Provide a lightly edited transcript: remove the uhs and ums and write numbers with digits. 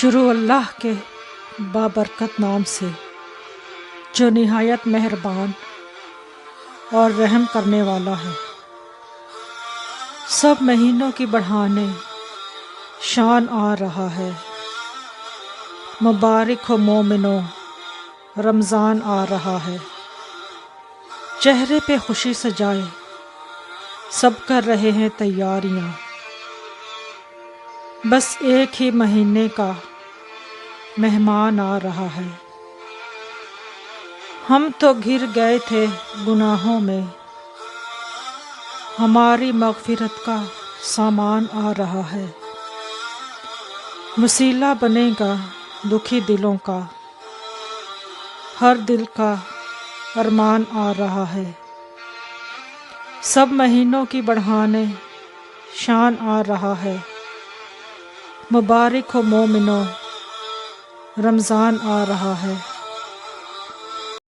شروع اللہ کے بابرکت نام سے جو نہایت مہربان اور رحم کرنے والا ہے۔ سب مہینوں کی بڑھانے شان آ رہا ہے۔ مبارک ہو مومنوں، رمضان آ رہا ہے۔ چہرے پہ خوشی سجائے سب کر رہے ہیں تیاریاں۔ بس ایک ہی مہینے کا مہمان آ رہا ہے۔ ہم تو گر گئے تھے گناہوں میں، ہماری مغفرت کا سامان آ رہا ہے۔ وسیلہ بنے گا دکھی دلوں کا، ہر دل کا ارمان آ رہا ہے۔ سب مہینوں کی بڑھانے شان آ رہا ہے۔ مبارک ہو مومنوں، رمضان آ رہا ہے۔